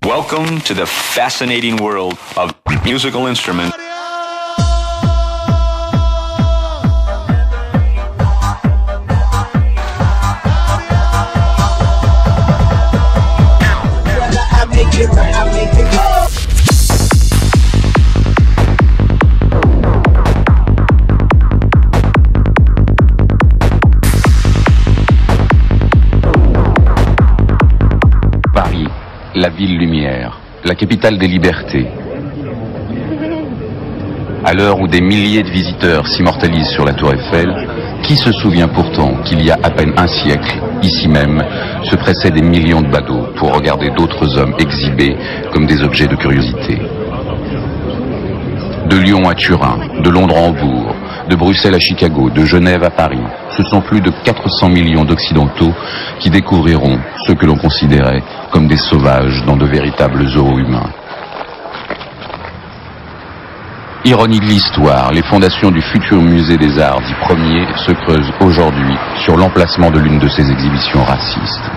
Welcome to the fascinating world of musical instruments. Paris, la ville lumière, la capitale des libertés. À l'heure où des milliers de visiteurs s'immortalisent sur la tour Eiffel, qui se souvient pourtant qu'il y a à peine un siècle, ici même, se pressaient des millions de badauds pour regarder d'autres hommes exhibés comme des objets de curiosité. De Lyon à Turin, de Londres à Hambourg, de Bruxelles à Chicago, de Genève à Paris, ce sont plus de 400 millions d'Occidentaux qui découvriront ceux que l'on considérait comme des sauvages dans de véritables zoos humains. Ironie de l'histoire, les fondations du futur musée des Arts dit premier se creusent aujourd'hui sur l'emplacement de l'une de ces exhibitions racistes.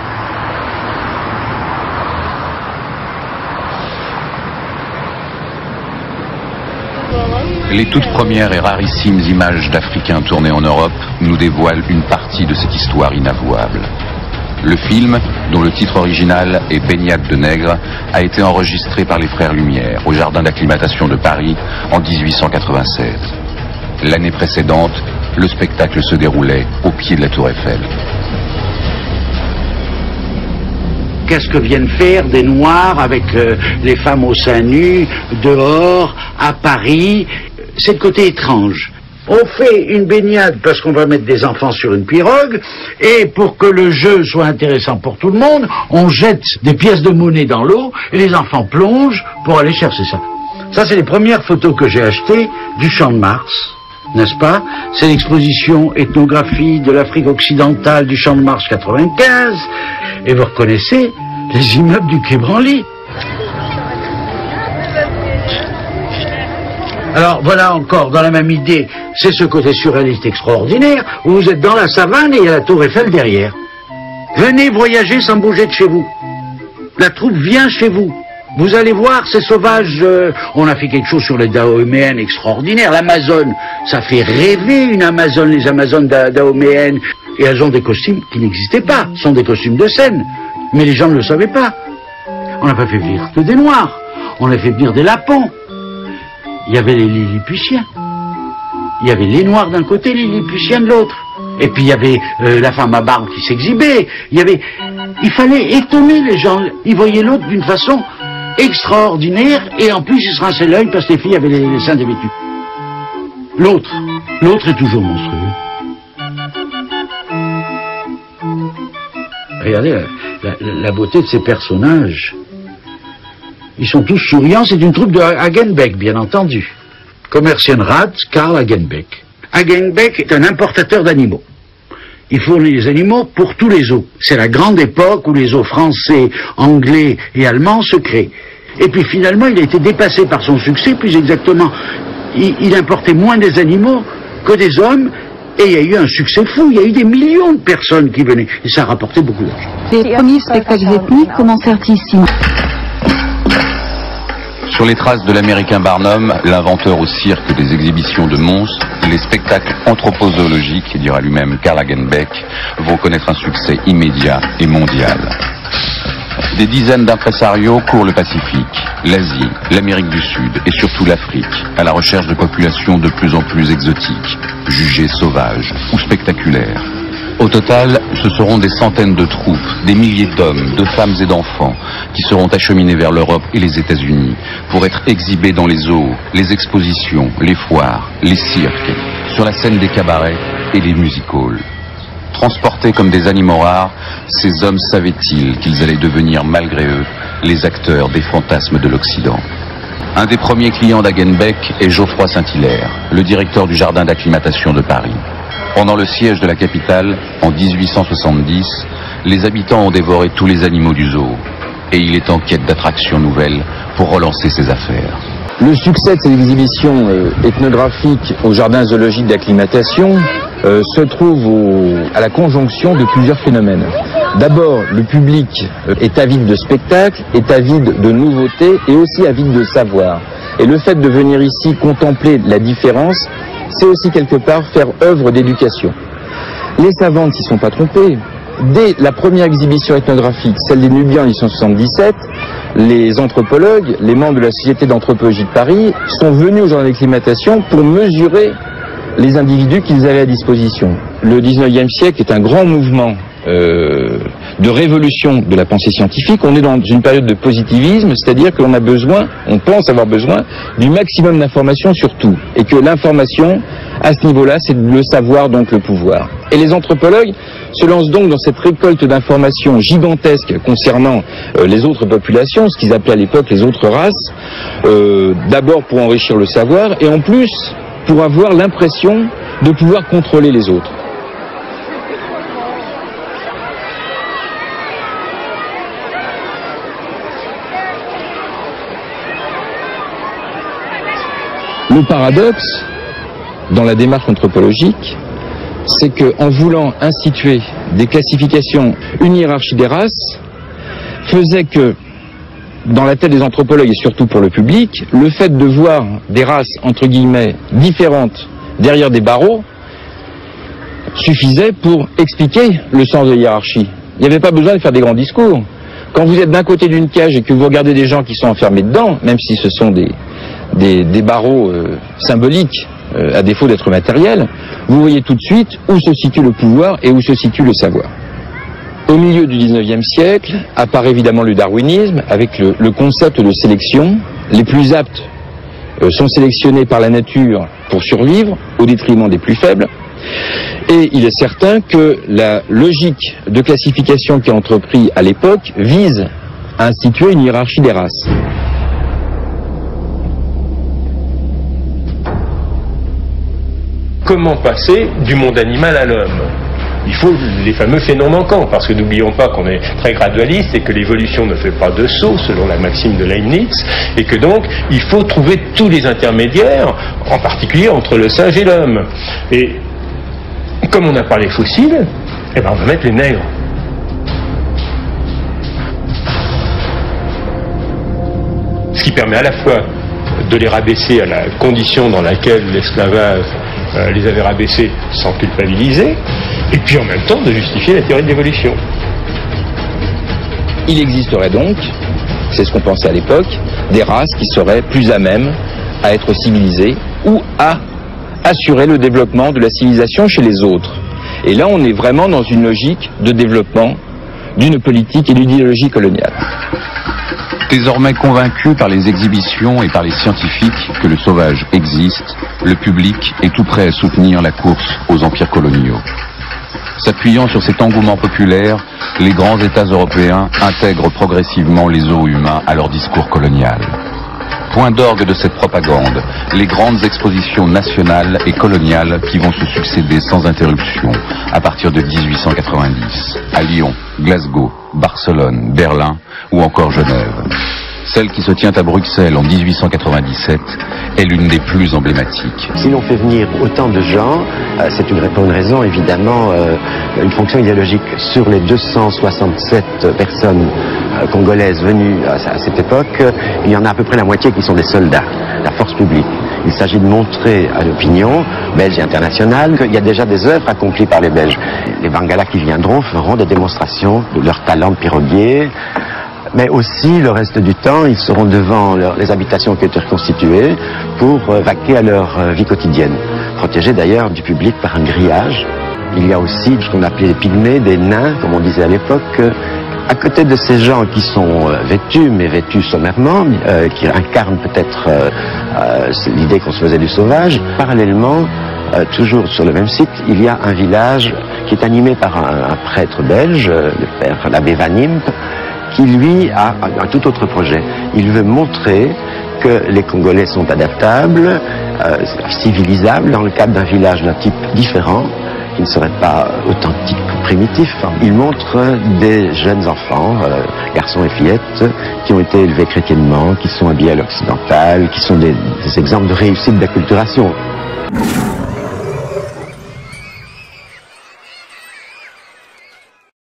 Les toutes premières et rarissimes images d'Africains tournées en Europe nous dévoilent une partie de cette histoire inavouable. Le film, dont le titre original est Baignade de nègres, a été enregistré par les Frères Lumière au jardin d'acclimatation de Paris en 1896. L'année précédente, le spectacle se déroulait au pied de la tour Eiffel. Qu'est-ce que viennent faire des Noirs avec les femmes au sein nu, dehors, à Paris? C'est le côté étrange. On fait une baignade parce qu'on va mettre des enfants sur une pirogue, et pour que le jeu soit intéressant pour tout le monde, on jette des pièces de monnaie dans l'eau, et les enfants plongent pour aller chercher ça. Ça, c'est les premières photos que j'ai achetées du Champ de Mars, n'est-ce pas? C'est l'exposition ethnographie de l'Afrique occidentale du Champ de Mars 95, et vous reconnaissez les immeubles du Quai Branly. Alors voilà encore, dans la même idée, c'est ce côté surréaliste extraordinaire, où vous êtes dans la savane et il y a la tour Eiffel derrière. Venez voyager sans bouger de chez vous. La troupe vient chez vous. Vous allez voir ces sauvages, on a fait quelque chose sur les Dahoméennes extraordinaires. L'Amazone, ça fait rêver une Amazone, les Amazones Dahoméennes. Et elles ont des costumes qui n'existaient pas, ce sont des costumes de scène. Mais les gens ne le savaient pas. On n'a pas fait venir que des Noirs, on a fait venir des Lapons. Il y avait les Lilliputiens. Il y avait les Noirs d'un côté, les Lilliputiens de l'autre. Et puis il y avait la femme à barbe qui s'exhibait. Il fallait étonner les gens. Ils voyaient l'autre d'une façon extraordinaire, et en plus ils se rinçaient l'œil parce que les filles avaient les seins dévêtus. L'autre est toujours monstrueux. Regardez la beauté de ces personnages. Ils sont tous souriants, c'est une troupe de Hagenbeck, bien entendu. Kommerzienrat Karl Hagenbeck. Hagenbeck est un importateur d'animaux. Il fournit les animaux pour tous les zoos. C'est la grande époque où les zoos français, anglais et allemands se créent. Et puis finalement, il a été dépassé par son succès, plus exactement, il importait moins des animaux que des hommes, et il y a eu un succès fou. Il y a eu des millions de personnes qui venaient, et ça a rapporté beaucoup d'argent. Les premiers spectacles ethniques commencèrent ici. Sur les traces de l'américain Barnum, l'inventeur au cirque des exhibitions de monstres, les spectacles anthropozoologiques, dira lui-même Karl Hagenbeck, vont connaître un succès immédiat et mondial. Des dizaines d'impresarios courent le Pacifique, l'Asie, l'Amérique du Sud et surtout l'Afrique, à la recherche de populations de plus en plus exotiques, jugées sauvages ou spectaculaires. Au total, ce seront des centaines de troupes, des milliers d'hommes, de femmes et d'enfants qui seront acheminés vers l'Europe et les États-Unis pour être exhibés dans les zoos, les expositions, les foires, les cirques, sur la scène des cabarets et des music-halls. Transportés comme des animaux rares, ces hommes savaient-ils qu'ils allaient devenir, malgré eux, les acteurs des fantasmes de l'Occident? Un des premiers clients d'Hagenbeck est Geoffroy Saint-Hilaire, le directeur du jardin d'acclimatation de Paris. Pendant le siège de la capitale, en 1870, les habitants ont dévoré tous les animaux du zoo. Et il est en quête d'attractions nouvelles pour relancer ses affaires. Le succès de cette exhibition ethnographique au jardin zoologique d'acclimatation se trouve à la conjonction de plusieurs phénomènes. D'abord, le public est avide de spectacles, est avide de nouveautés et aussi avide de savoir. Et le fait de venir ici contempler la différence, c'est aussi quelque part faire œuvre d'éducation. Les savants ne s'y sont pas trompés. Dès la première exhibition ethnographique, celle des Nubiens en 1877, les anthropologues, les membres de la Société d'anthropologie de Paris, sont venus au Jardin d'acclimatation pour mesurer les individus qu'ils avaient à disposition. Le 19e siècle est un grand mouvement de révolution de la pensée scientifique. On est dans une période de positivisme, c'est-à-dire qu'on a besoin, on pense avoir besoin du maximum d'informations sur tout. Et que l'information, à ce niveau-là, c'est le savoir, donc le pouvoir. Et les anthropologues se lancent donc dans cette récolte d'informations gigantesques concernant les autres populations, ce qu'ils appelaient à l'époque les autres races, d'abord pour enrichir le savoir, et en plus pour avoir l'impression de pouvoir contrôler les autres. Le paradoxe dans la démarche anthropologique, c'est qu'en voulant instituer des classifications, une hiérarchie des races, faisait que, dans la tête des anthropologues et surtout pour le public, le fait de voir des races, entre guillemets, différentes derrière des barreaux, suffisait pour expliquer le sens de la hiérarchie. Il n'y avait pas besoin de faire des grands discours. Quand vous êtes d'un côté d'une cage et que vous regardez des gens qui sont enfermés dedans, même si ce sont des barreaux symboliques, à défaut d'être matériels, vous voyez tout de suite où se situe le pouvoir et où se situe le savoir. Au milieu du 19e siècle apparaît évidemment le darwinisme avec le concept de sélection. Les plus aptes sont sélectionnés par la nature pour survivre au détriment des plus faibles. Et il est certain que la logique de classification qui est entreprise à l'époque vise à instituer une hiérarchie des races. Comment passer du monde animal à l'homme? Il faut les fameux faits non manquants, parce que n'oublions pas qu'on est très gradualiste et que l'évolution ne fait pas de saut, selon la maxime de Leibniz, et que donc il faut trouver tous les intermédiaires, en particulier entre le singe et l'homme. Et comme on n'a pas les fossiles, eh ben on va mettre les nègres. Ce qui permet à la fois de les rabaisser à la condition dans laquelle l'esclavage les avait rabaissés sans culpabiliser, et puis en même temps de justifier la théorie de l'évolution. Il existerait donc, c'est ce qu'on pensait à l'époque, des races qui seraient plus à même à être civilisées ou à assurer le développement de la civilisation chez les autres. Et là, on est vraiment dans une logique de développement d'une politique et d'une idéologie coloniale. Désormais convaincu par les exhibitions et par les scientifiques que le sauvage existe, le public est tout prêt à soutenir la course aux empires coloniaux. S'appuyant sur cet engouement populaire, les grands États européens intègrent progressivement les zoos humains à leur discours colonial. Point d'orgue de cette propagande, les grandes expositions nationales et coloniales qui vont se succéder sans interruption à partir de 1890, à Lyon, Glasgow, Barcelone, Berlin ou encore Genève. Celle qui se tient à Bruxelles en 1897 est l'une des plus emblématiques. Si l'on fait venir autant de gens, c'est pour une raison évidemment, une fonction idéologique. Sur les 267 personnes congolaises venues à cette époque, il y en a à peu près la moitié qui sont des soldats, la force publique. Il s'agit de montrer à l'opinion belge et internationale qu'il y a déjà des œuvres accomplies par les Belges. Les Bangalas qui viendront feront des démonstrations de leur talent de piroguier, mais aussi le reste du temps, ils seront devant les habitations qui ont été reconstituées pour vaquer à leur vie quotidienne, protégés d'ailleurs du public par un grillage. Il y a aussi ce qu'on appelait les pygmées, des nains, comme on disait à l'époque. À côté de ces gens qui sont vêtus, mais vêtus sommairement, qui incarnent peut-être l'idée qu'on se faisait du sauvage, parallèlement, toujours sur le même site, il y a un village qui est animé par un prêtre belge, le père l'abbé Van Impe, qui lui a un tout autre projet. Il veut montrer que les Congolais sont adaptables, civilisables, dans le cadre d'un village d'un type différent, qui ne serait pas authentique ou primitif. Il montre des jeunes enfants, garçons et fillettes, qui ont été élevés chrétiennement, qui sont habillés à l'occidental, qui sont des exemples de réussite d'acculturation.